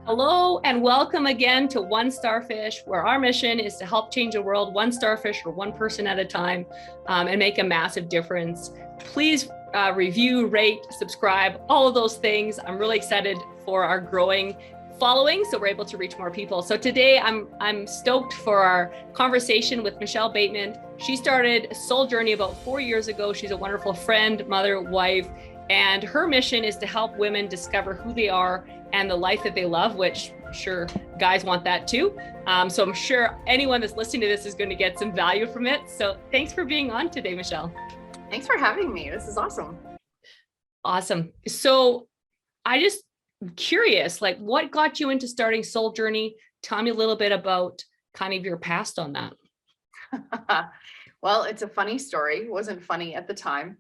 Hello and welcome again to One Starfish, where our mission is to help change the world one starfish or one person at a time and make a massive difference. Please review, rate, subscribe, all of those things. I'm really excited for our growing following, so we're able to reach more people. So today I'm stoked for our conversation with Michelle Bateman. She started Soul Journey about 4 years ago. She's a wonderful friend, mother, wife, and her mission is to help women discover who they are and the life that they love, which I'm sure guys want that too. So I'm sure anyone that's listening to this is going to get some value from it. So thanks for being on today, Michelle. Thanks for having me. This is awesome. Awesome. So I'm curious, like what got you into starting Soul Journey? Tell me a little bit about kind of your past on that. Well, it's a funny story. It wasn't funny at the time,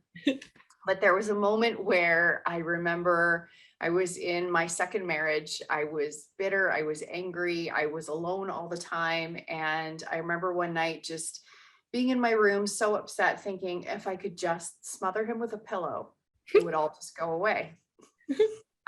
but there was a moment where I remember I was in my second marriage. I was bitter. I was angry. I was alone all the time. And I remember one night just being in my room, so upset, thinking if I could just smother him with a pillow, it would all just go away.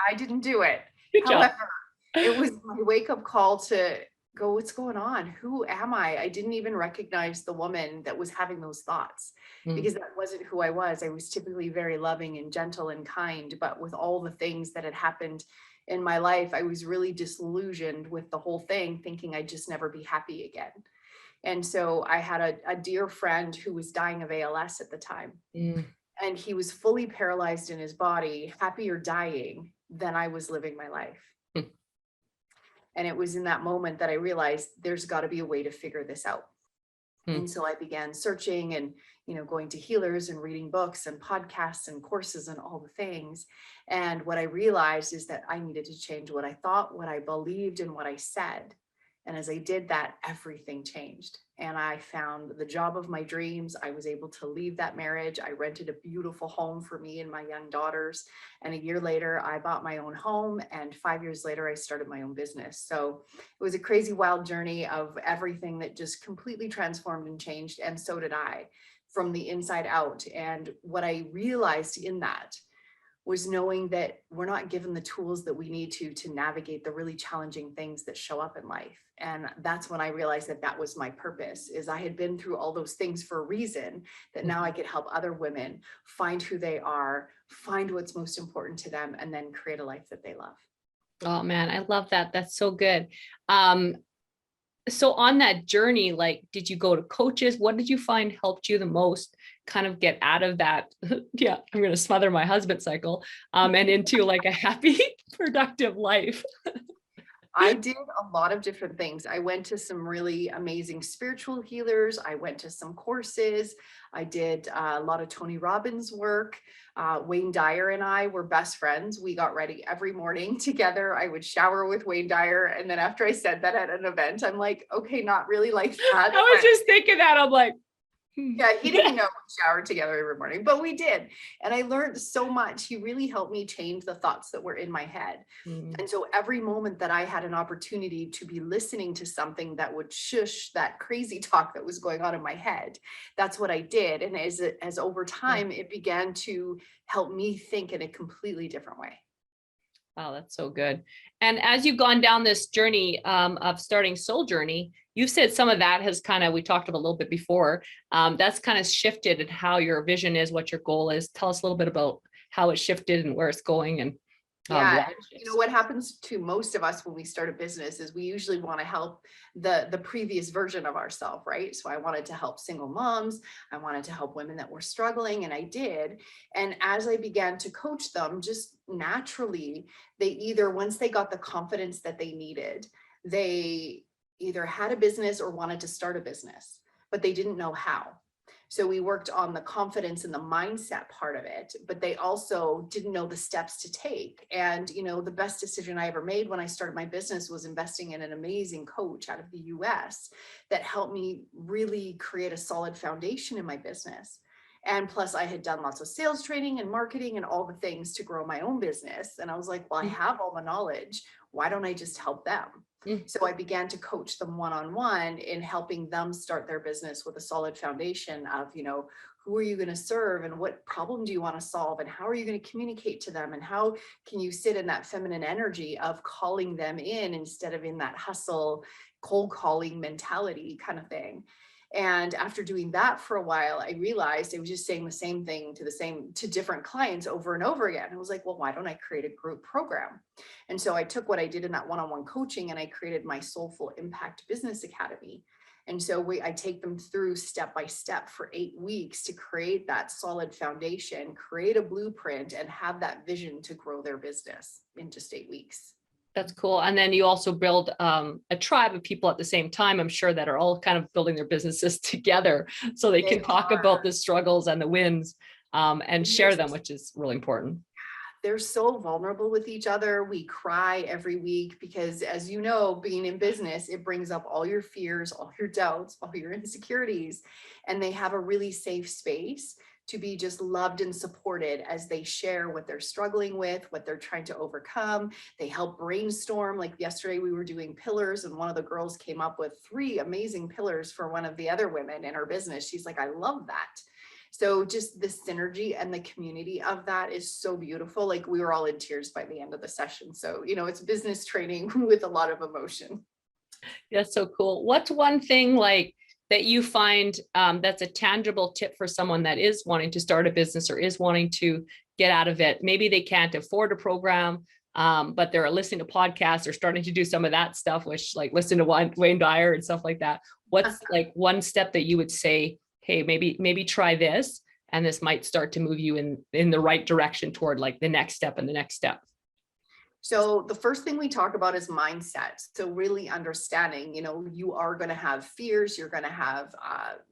I didn't do it. Good job. However, it was my wake-up call to go, what's going on? Who am I? I didn't even recognize the woman that was having those thoughts because that wasn't who I was. I was typically very loving and gentle and kind, but with all the things that had happened in my life, I was really disillusioned with the whole thing, thinking I'd just never be happy again. And so I had a dear friend who was dying of ALS at the time. And he was fully paralyzed in his body, happier dying than I was living my life. And it was in that moment that I realized there's got to be a way to figure this out. And so I began searching and, going to healers and reading books and podcasts and courses and all the things. And what I realized is that I needed to change what I thought, what I believed, and what I said. And as I did that, everything changed. And I found the job of my dreams. I was able to leave that marriage. I rented a beautiful home for me and my young daughters. And a year later, I bought my own home. And 5 years later, I started my own business. So it was a crazy, wild journey of everything that just completely transformed and changed. And so did I, from the inside out. And what I realized in that was knowing that we're not given the tools that we need to navigate the really challenging things that show up in life. And that's when I realized that that was my purpose, is I had been through all those things for a reason, that now I could help other women find who they are, find what's most important to them, and then create a life that they love. Oh man, I love that. That's so good. So on that journey, like, did you go to coaches? What did you find helped you the most kind of get out of that? Yeah, I'm going to smother my husband cycle and into like a happy, productive life. I did a lot of different things. I went to some really amazing spiritual healers. I went to some courses. I did a lot of Tony Robbins work. Wayne Dyer and I were best friends. We got ready every morning together. I would shower with Wayne Dyer. And then after I said that at an event, I'm like, okay, not really like that. I was just thinking that. I'm like, yeah, he didn't know we showered together every morning, but we did. And I learned so much. He really helped me change the thoughts that were in my head. And so every moment that I had an opportunity to be listening to something that would shush that crazy talk that was going on in my head, that's what I did. And as over time, it began to help me think in a completely different way. Wow, that's so good. And as you've gone down this journey of starting Soul Journey, you said some of that has kind of, we talked about a little bit before, that's kind of shifted and how your vision is, what your goal is. Tell us a little bit about how it shifted and where it's going. And yeah, what happens to most of us when we start a business is we usually want to help the previous version of ourselves, right? So I wanted to help single moms. I wanted to help women that were struggling, and I did. And as I began to coach them, just naturally, they either, once they got the confidence that they needed, they either had a business or wanted to start a business, but they didn't know how. So we worked on the confidence and the mindset part of it, but they also didn't know the steps to take. And, the best decision I ever made when I started my business was investing in an amazing coach out of the US that helped me really create a solid foundation in my business. And plus I had done lots of sales training and marketing and all the things to grow my own business. And I was like, well, I have all the knowledge. Why don't I just help them? So I began to coach them one-on-one in helping them start their business with a solid foundation of, who are you going to serve, and what problem do you want to solve, and how are you going to communicate to them, and how can you sit in that feminine energy of calling them in instead of in that hustle, cold calling mentality kind of thing. And after doing that for a while, I realized I was just saying the same thing to different clients over and over again. I was like, well, why don't I create a group program? And so I took what I did in that one-on-one coaching and I created my Soulful Impact Business Academy. And so I take them through step by step for 8 weeks to create that solid foundation, create a blueprint, and have that vision to grow their business in just 8 weeks. That's cool. And then you also build a tribe of people at the same time, I'm sure, that are all kind of building their businesses together so they can talk about the struggles and the wins and share them, which is really important. They're so vulnerable with each other. We cry every week because, as you know, being in business, it brings up all your fears, all your doubts, all your insecurities, and they have a really safe space to be just loved and supported as they share what they're struggling with, what they're trying to overcome. They help brainstorm. Like yesterday, we were doing pillars, and one of the girls came up with 3 amazing pillars for one of the other women in her business. She's like, I love that. So just the synergy and the community of that is so beautiful. Like, we were all in tears by the end of the session. So, it's business training with a lot of emotion. That's so cool. What's one thing like that you find that's a tangible tip for someone that is wanting to start a business or is wanting to get out of it? Maybe they can't afford a program, but they're listening to podcasts or starting to do some of that stuff, which, like, listen to Wayne Dyer and stuff like that. What's like one step that you would say, hey, maybe try this, and this might start to move you in the right direction toward like the next step and the next step? So the first thing we talk about is mindset. So really understanding, you are going to have fears, you're going to have,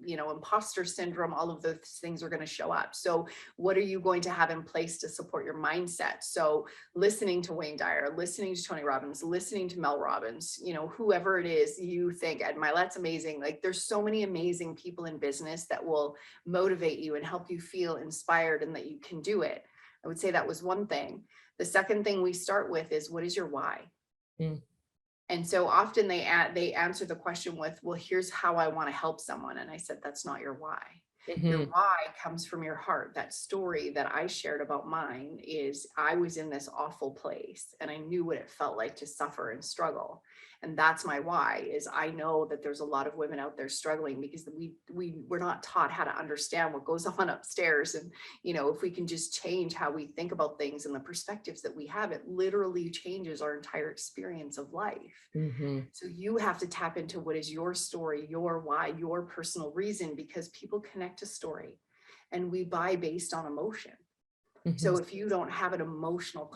imposter syndrome, all of those things are going to show up. So what are you going to have in place to support your mindset? So listening to Wayne Dyer, listening to Tony Robbins, listening to Mel Robbins, whoever it is you think, Ed Milet's amazing. Like, there's so many amazing people in business that will motivate you and help you feel inspired and that you can do it. I would say that was one thing. The second thing we start with is, what is your why? And so often they answer the question with, well, here's how I want to help someone. And I said, that's not your why. Your why comes from your heart. That story that I shared about mine is, I was in this awful place and I knew what it felt like to suffer and struggle. And that's my why, is I know that there's a lot of women out there struggling because we're not taught how to understand what goes on upstairs. And, if we can just change how we think about things and the perspectives that we have, it literally changes our entire experience of life. So you have to tap into what is your story, your why, your personal reason, because people connect to story and we buy based on emotion. So if you don't have an emotional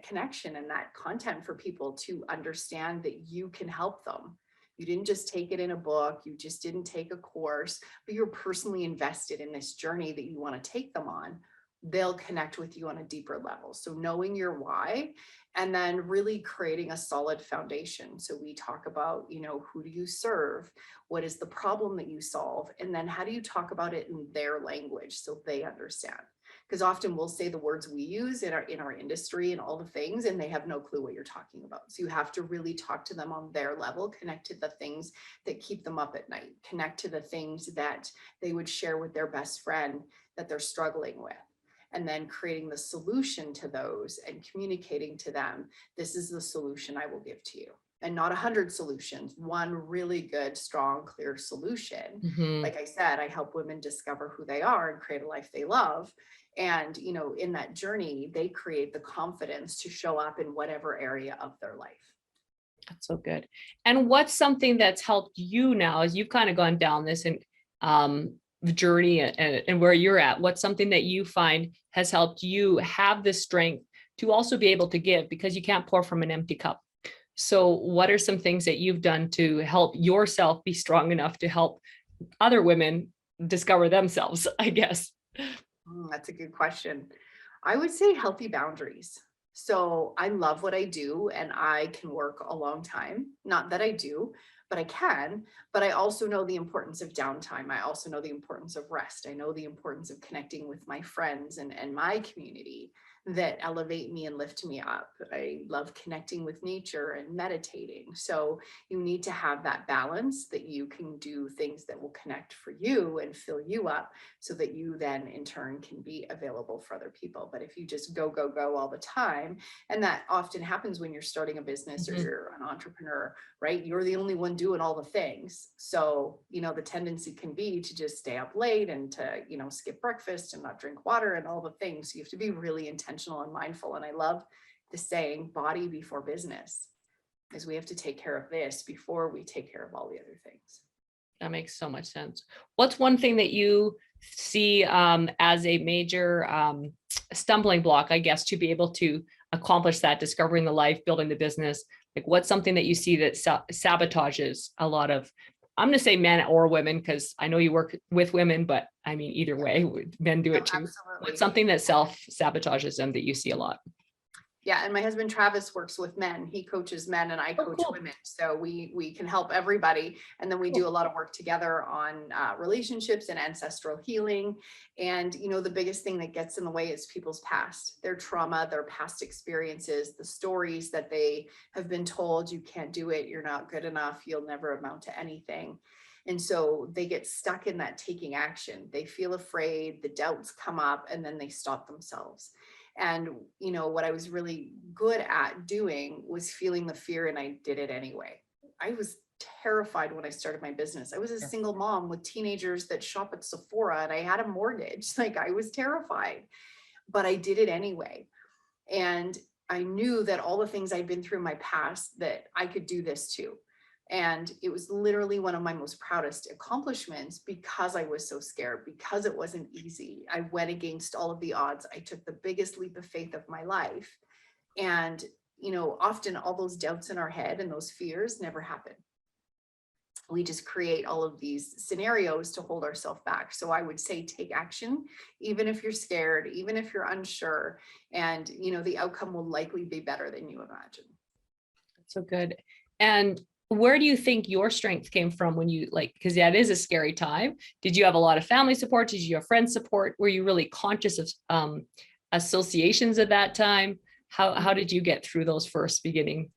connection and that content for people to understand that you can help them, you didn't just take it in a book, you just didn't take a course, but you're personally invested in this journey that you want to take them on, they'll connect with you on a deeper level. So knowing your why, and then really creating a solid foundation. So we talk about, who do you serve? What is the problem that you solve? And then how do you talk about it in their language so they understand? Because often we'll say the words we use in our industry and all the things, and they have no clue what you're talking about. So you have to really talk to them on their level, connect to the things that keep them up at night, connect to the things that they would share with their best friend that they're struggling with. And then creating the solution to those and communicating to them, this is the solution I will give to you. And not 100 solutions, one really good, strong, clear solution. Like I said, I help women discover who they are and create a life they love. And, in that journey, they create the confidence to show up in whatever area of their life. That's so good. And what's something that's helped you now as you've kind of gone down this and the journey and where you're at? What's something that you find has helped you have the strength to also be able to give, because you can't pour from an empty cup? So what are some things that you've done to help yourself be strong enough to help other women discover themselves, I guess? That's a good question. I would say healthy boundaries. So I love what I do and I can work a long time. Not that I do, but I can. But I also know the importance of downtime. I also know the importance of rest. I know the importance of connecting with my friends and my community. that elevate me and lift me up. I love connecting with nature and meditating. So you need to have that balance, that you can do things that will connect for you and fill you up, so that you then in turn can be available for other people. But if you just go, go, go all the time, and that often happens when you're starting a business or you're an entrepreneur, right? You're the only one doing all the things. So, the tendency can be to just stay up late and to, skip breakfast and not drink water and all the things. You have to be really intentional and mindful. And I love the saying, body before business, is we have to take care of this before we take care of all the other things. That makes so much sense. What's one thing that you see as a major stumbling block, I guess, to be able to accomplish that, discovering the life, building the business? Like, what's something that you see that sabotages a lot of, I'm going to say men or women, because I know you work with women, but I mean, either way, men do it too. Absolutely. What's something that self-sabotages them that you see a lot? Yeah. And my husband, Travis, works with men. He coaches men and I coach cool. women. So we can help everybody. And then we do a lot of work together on relationships and ancestral healing. And, the biggest thing that gets in the way is people's past, their trauma, their past experiences, the stories that they have been told, you can't do it, you're not good enough, you'll never amount to anything. And so they get stuck in that taking action. They feel afraid, the doubts come up, and then they stop themselves. And, what I was really good at doing was feeling the fear, and I did it anyway. I was terrified when I started my business. I was a single mom with teenagers that shop at Sephora, and I had a mortgage. Like, I was terrified, but I did it anyway. And I knew that all the things I'd been through in my past, that I could do this too. And it was literally one of my most proudest accomplishments, because I was so scared, because it wasn't easy. I went against all of the odds. I took the biggest leap of faith of my life. And, often all those doubts in our head and those fears never happen. We just create all of these scenarios to hold ourselves back. So I would say, take action, even if you're scared, even if you're unsure, and, the outcome will likely be better than you imagine. So good. And where do you think your strength came from when you because it is a scary time. Did you have a lot of family support? Did you have friend support? Were you really conscious of associations at that time? How did you get through those first beginning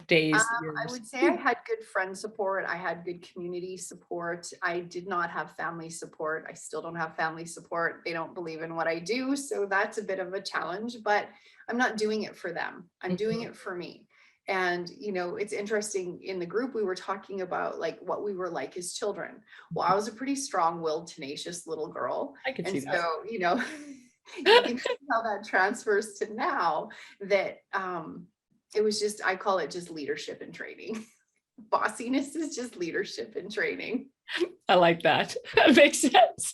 days? I would say I had good friend support. I had good community support. I did not have family support. I still don't have family support. They don't believe in what I do. So that's a bit of a challenge, but I'm not doing it for them. I'm doing it for me. And, it's interesting, in the group, we were talking about what we were like as children. Well, I was a pretty strong-willed, tenacious little girl. I could see that. So, you can see how that transfers to now, that it was just, I call it just leadership and training. Bossiness is just leadership and training. I like that. That makes sense.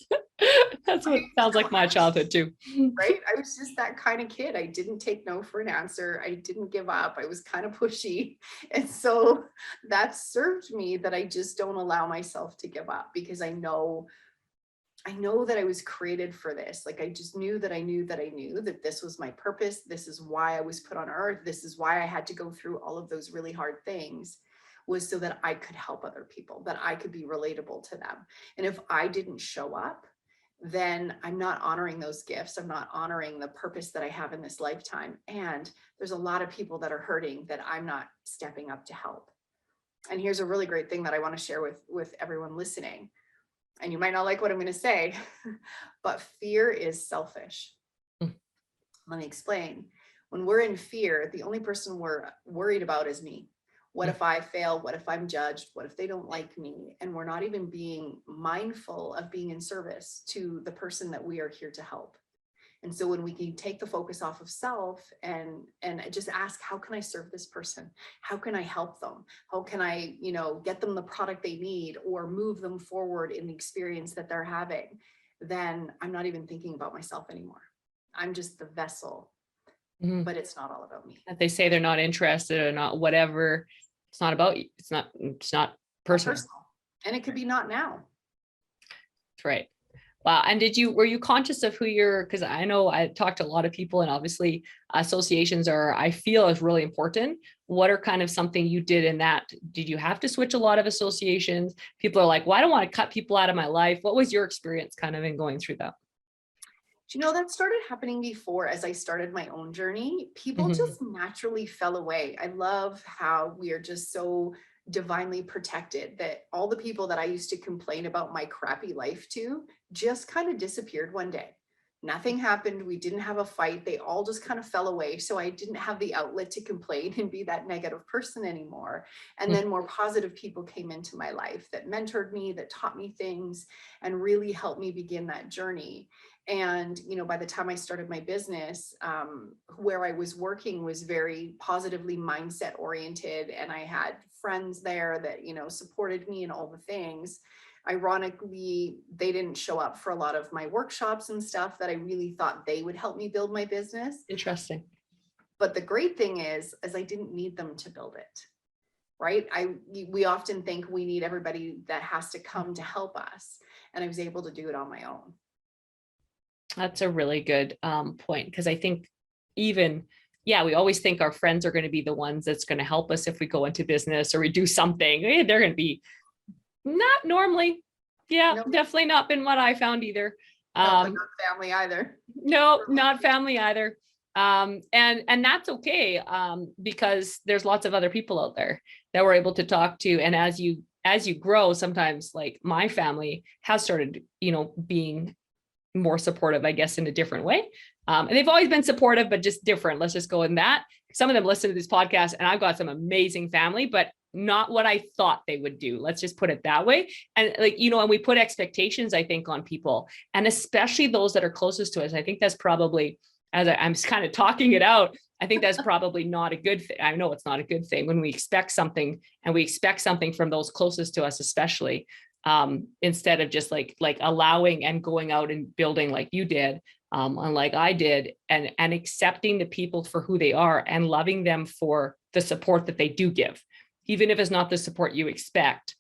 That's what sounds like my childhood too. Right? I was just that kind of kid. I didn't take no for an answer. I didn't give up. I was kind of pushy. And so that served me, that I just don't allow myself to give up, because I know that I was created for this. I just knew that I knew that this was my purpose. This is why I was put on earth. This is why I had to go through all of those really hard things, was so that I could help other people, that I could be relatable to them. And if I didn't show up, then I'm not honoring those gifts. I'm not honoring the purpose that I have in this lifetime. And there's a lot of people that are hurting that I'm not stepping up to help. And here's a really great thing that I want to share with everyone listening. And you might not like what I'm going to say, but fear is selfish. Let me explain. When we're in fear, the only person we're worried about is me. What if I fail? What if I'm judged? What if they don't like me? And we're not even being mindful of being in service to the person that we are here to help. And so when we can take the focus off of self and just ask, how can I serve this person? How can I help them? How can I, get them the product they need, or move them forward in the experience that they're having? Then I'm not even thinking about myself anymore. I'm just the vessel. But it's not all about me. That they say they're not interested or not whatever. It's not about you. It's not personal. And it could be not now. That's right. Wow. And were you conscious of because I know I talked to a lot of people, and obviously associations I feel is really important. What are kind of something you did in that? Did you have to switch a lot of associations? People are like, well, I don't want to cut people out of my life. What was your experience kind of in going through that? Do you know that started happening before as I started my own journey? People Mhm. just naturally fell away. I love how we are just so divinely protected that all the people that I used to complain about my crappy life to just kind of disappeared one day. Nothing happened. We didn't have a fight. They all just kind of fell away. So I didn't have the outlet to complain and be that negative person anymore. And then more positive people came into my life that mentored me, that taught me things, and really helped me begin that journey. And, by the time I started my business, where I was working was very positively mindset oriented. And I had friends there that, supported me in all the things. Ironically, they didn't show up for a lot of my workshops and stuff that I really thought they would help me build my business. Interesting. But the great thing is I didn't need them to build it. Right. We often think we need everybody that has to come to help us. And I was able to do it on my own. That's a really good point, because I think we always think our friends are going to be the ones that's going to help us if we go into business or we do something. They're going to be not normally. Yeah, Nope. definitely not been what I found either. Not family either. No, not family either. And that's okay, because there's lots of other people out there that we're able to talk to. And as you grow, sometimes like my family has started, being more supportive, I guess, in a different way. And they've always been supportive, but just different. Let's just go in that. Some of them listen to this podcast, and I've got some amazing family, but not what I thought they would do. Let's just put it that way. And and we put expectations, I think, on people, and especially those that are closest to us. I think that's probably, as I'm kind of talking it out, I think that's probably not a good thing. I know it's not a good thing when we expect something, and we expect something from those closest to us, especially, instead of just like allowing and going out and building like you did, and like I did, and accepting the people for who they are and loving them for the support that they do give, even if it's not the support you expect.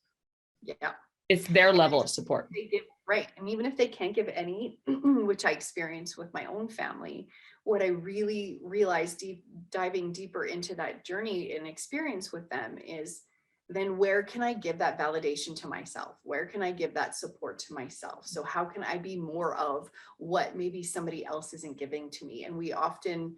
Yeah. It's their level of support. They give, right. And even if they can't give any, which I experienced with my own family, what I really realized diving deeper into that journey and experience with them is, then where can I give that validation to myself? Where can I give that support to myself? So how can I be more of what maybe somebody else isn't giving to me? And we often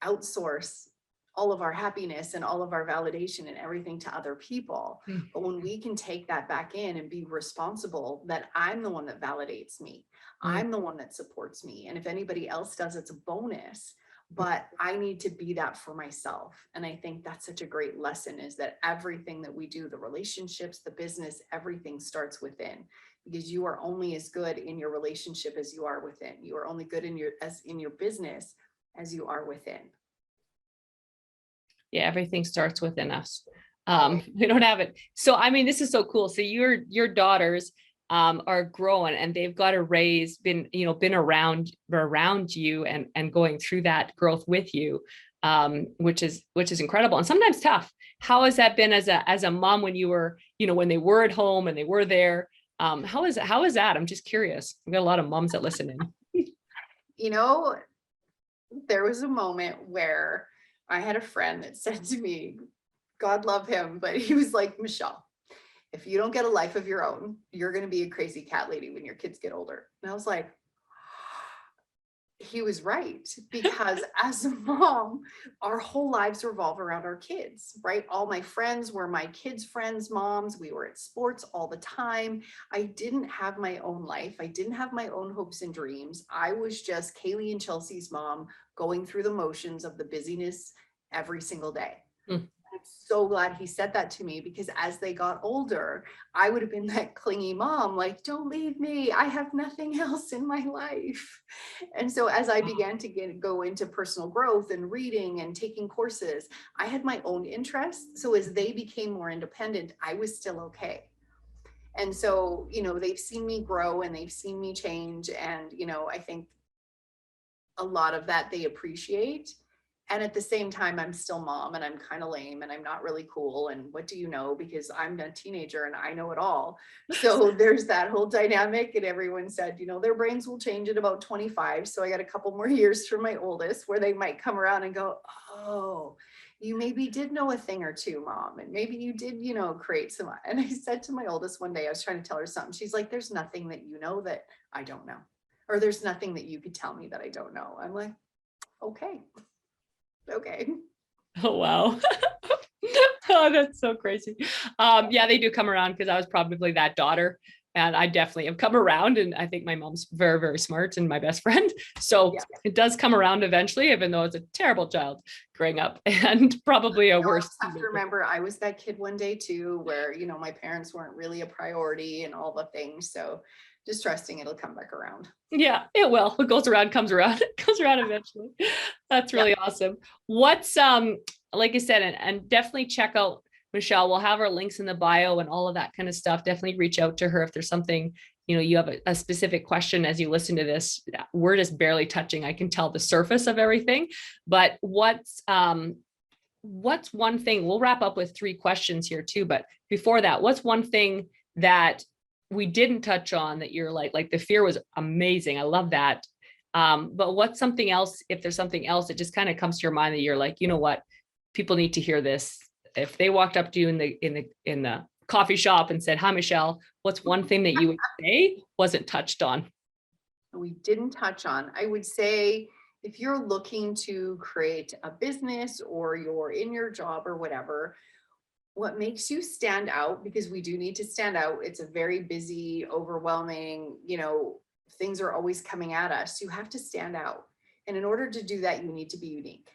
outsource all of our happiness and all of our validation and everything to other people. But when we can take that back in and be responsible, that I'm the one that validates me, I'm the one that supports me. And if anybody else does, it's a bonus. But I need to be that for myself. And I think that's such a great lesson, is that everything that we do, the relationships, the business, everything starts within, because you are only as good in your relationship as you are within. You are only good in your business as you are within. Yeah, everything starts within us. We don't have it. So, I mean, this is so cool. So your daughters are growing, and they've got a raise, been around you and going through that growth with you, which is incredible and sometimes tough. How has that been as a mom when you were, when they were at home and they were there? How is that? I'm just curious. We've got a lot of moms that listen in. There was a moment where I had a friend that said to me, God love him, but he was like, Michelle, if you don't get a life of your own, you're going to be a crazy cat lady when your kids get older. And I was like, he was right, because as a mom, our whole lives revolve around our kids, right? All my friends were my kids' friends' moms. We were at sports all the time. I didn't have my own life. I didn't have my own hopes and dreams. I was just Kaylee and Chelsea's mom, going through the motions of the busyness every single day. I'm so glad he said that to me, because as they got older, I would have been that clingy mom, like, don't leave me, I have nothing else in my life. And so as I began to go into personal growth and reading and taking courses, I had my own interests. So as they became more independent, I was still okay. And so, they've seen me grow and they've seen me change. And, I think a lot of that they appreciate. And at the same time, I'm still mom, and I'm kind of lame, and I'm not really cool. And what do you know? Because I'm a teenager and I know it all. So there's that whole dynamic. And everyone said, their brains will change at about 25. So I got a couple more years for my oldest where they might come around and go, oh, you maybe did know a thing or two, mom. And maybe you did, create some. And I said to my oldest one day, I was trying to tell her something. She's like, there's nothing that you know that I don't know. or there's nothing that you could tell me that I don't know. I'm like, okay. Oh, wow. Oh, that's so crazy. Yeah, they do come around because I was probably that daughter. And I definitely have come around. And I think my mom's very, very smart and my best friend. So Yeah. it does come around eventually, even though it's a terrible child growing up and probably a worse. I have to remember I was that kid one day too, where, you know, my parents weren't really a priority and all the things. So just trusting it'll come back around. Yeah, it will. What goes around comes around. It comes around eventually. That's really awesome. What's like I said, and definitely check out Michelle. We'll have our links in the bio and all of that kind of stuff. Definitely reach out to her if there's something, you know, you have a specific question as you listen to this. We're just barely touching, I can tell, the surface of everything. But what's one thing, we'll wrap up with 3 questions here too, but before that, what's one thing that we didn't touch on that you're like the fear was amazing, I love that, but what's something else, if there's something else that just kind of comes to your mind that you're like, you know what, people need to hear this? If they walked up to you in the coffee shop and said, hi Michelle, what's one thing that you would say wasn't touched on? We didn't touch on, I would say, if you're looking to create a business or you're in your job or whatever, what makes you stand out, because we do need to stand out. It's a very busy, overwhelming, you know, things are always coming at us. You have to stand out. And in order to do that, you need to be unique.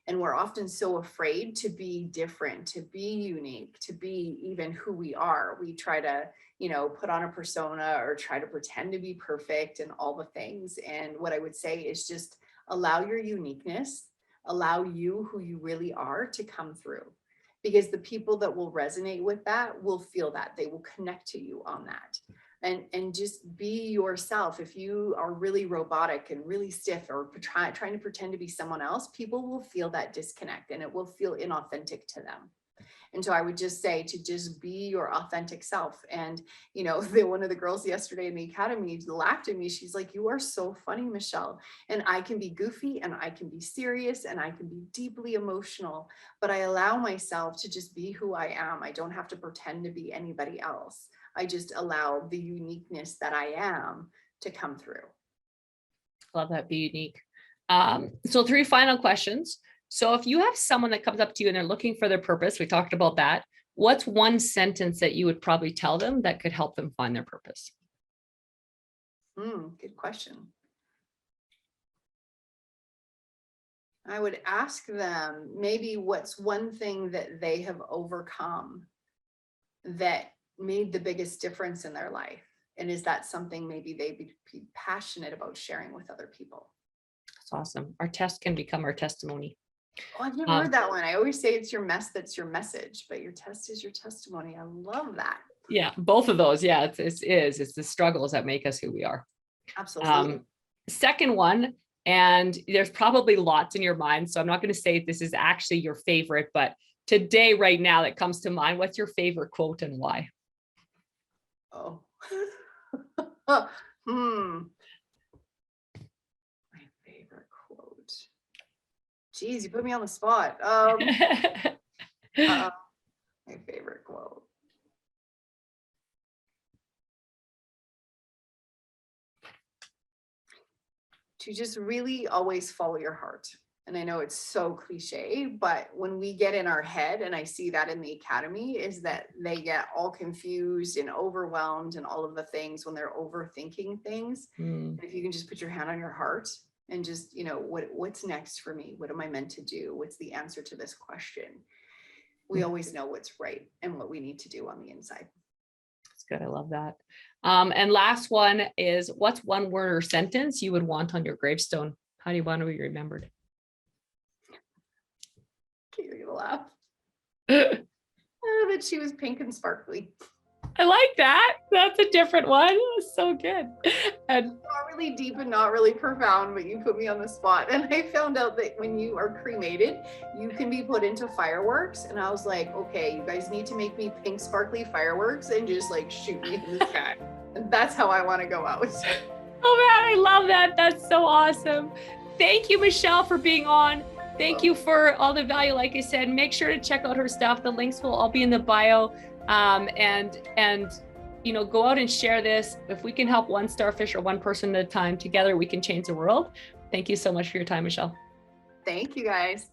And we're often so afraid to be different, to be unique, to be even who we are. We try to, you know, put on a persona or try to pretend to be perfect and all the things. And what I would say is just allow your uniqueness, allow you who you really are to come through. Because the people that will resonate with that will feel that, they will connect to you on that. And just be yourself. If you are really robotic and really stiff or trying to pretend to be someone else, people will feel that disconnect and it will feel inauthentic to them. And so I would just say to just be your authentic self. And, you know, one of the girls yesterday in the academy laughed at me. She's like, you are so funny, Michelle. And I can be goofy and I can be serious and I can be deeply emotional, but I allow myself to just be who I am. I don't have to pretend to be anybody else. I just allow the uniqueness that I am to come through. Love that, be unique. So 3 final questions. So if you have someone that comes up to you and they're looking for their purpose, we talked about that. What's one sentence that you would probably tell them that could help them find their purpose? Good question. I would ask them maybe what's one thing that they have overcome that made the biggest difference in their life. And is that something maybe they'd be passionate about sharing with other people? That's awesome. Our test can become our testimony. Oh, I've never heard that one. I always say it's your mess that's your message, but your test is your testimony. I love that. Yeah, both of those. Yeah, it's the struggles that make us who we are. Absolutely. Second one, and there's probably lots in your mind, so I'm not going to say this is actually your favorite, but today, right now, that comes to mind. What's your favorite quote and why? Oh. Geez, you put me on the spot. My favorite quote. To just really always follow your heart. And I know it's so cliche, but when we get in our head, and I see that in the academy, is that they get all confused and overwhelmed and all of the things when they're overthinking things. And if you can just put your hand on your heart and just, you know, what's next for me? What am I meant to do? What's the answer to this question? We always know what's right and what we need to do on the inside. That's good. I love that. And last one is, what's one word or sentence you would want on your gravestone? How do you want to be remembered? You're gonna laugh. That she was pink and sparkly. I like that. That's a different one. So good. And not really deep and not really profound, but you put me on the spot. And I found out that when you are cremated, you can be put into fireworks. And I was like, okay, you guys need to make me pink sparkly fireworks and just like shoot me in the sky. And that's how I want to go out. Oh man, I love that. That's so awesome. Thank you, Michelle, for being on. Thank you for all the value. Like I said, make sure to check out her stuff. The links will all be in the bio. And go out and share this. If we can help one starfish or one person at a time, together we can change the world. Thank you so much for your time, Michelle. Thank you, guys.